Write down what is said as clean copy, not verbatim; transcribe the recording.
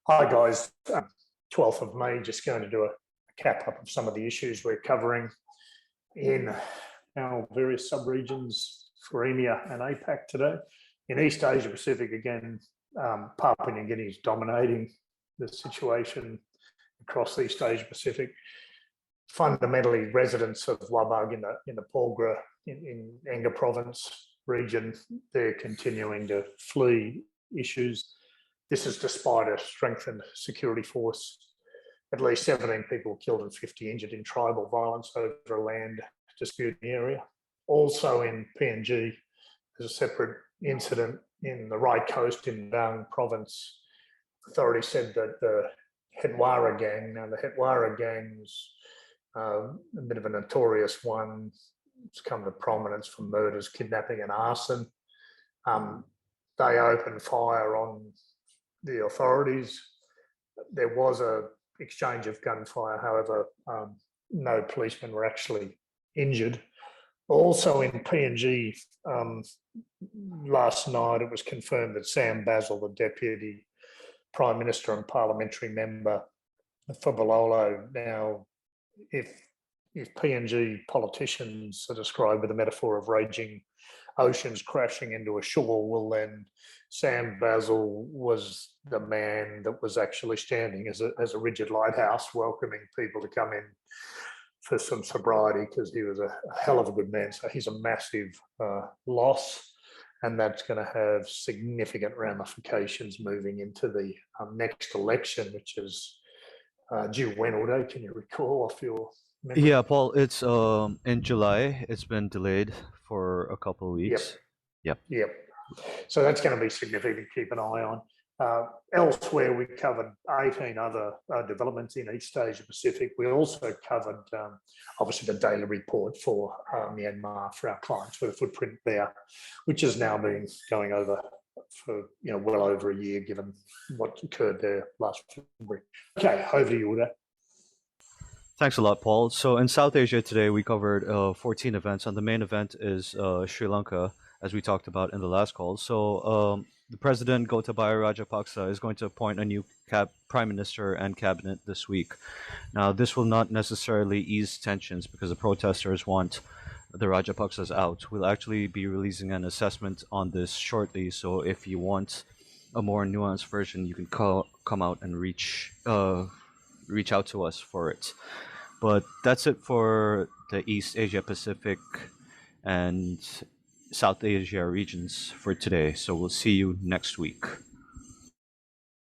Hi guys, 12th of May, just going to do a cap up of some of the issues we're covering in our various sub-regions for EMEA and APAC today. In East Asia Pacific, again, Papua New Guinea is dominating the situation across East Asia Pacific. Fundamentally, residents of Wabag in the Porgera in Enga province region, they're continuing to flee issues. This is despite a strengthened security force. At least 17 people killed and 50 injured in tribal violence over a land dispute in the area. Also in PNG, there's a separate incident in the right coast in Bang province. Authorities said that the Hetwara gang, now the Hetwara gang's a bit of a notorious one. It's come to prominence for murders, kidnapping and arson. They opened fire on the authorities. There was an exchange of gunfire, however, no policemen were actually injured. Also in PNG, last night it was confirmed that Sam Basil, the Deputy Prime Minister and Parliamentary Member for Balolo, now if PNG politicians are described with the metaphor of raging oceans crashing into a shore, well then Sam Basil was the man that was actually standing as a rigid lighthouse, welcoming people to come in for some sobriety, because he was a hell of a good man. So he's a massive loss, and that's going to have significant ramifications moving into the next election, which is due when, Uday? Can you recall off your memory? Yeah, Paul, it's in July. It's been delayed for a couple of weeks. Yep. So that's going to be significant to keep an eye on. Elsewhere, we covered 18 other developments in East Asia Pacific. We also covered, obviously, the daily report for Myanmar for our clients, for the footprint there, which has now been going over for well over a year, given what occurred there last February. Okay, over to you, Uday. Thanks a lot, Paul. So in South Asia today, we covered 14 events, and the main event is Sri Lanka, as we talked about in the last call. So the President Gotabaya Rajapaksa is going to appoint a new Prime Minister and cabinet this week. Now, this will not necessarily ease tensions because the protesters want the Rajapaksas out. We'll actually be releasing an assessment on this shortly, so if you want a more nuanced version, you can come out and reach out to us for it. But that's it for the East Asia Pacific and South Asia regions for today. So we'll see you next week.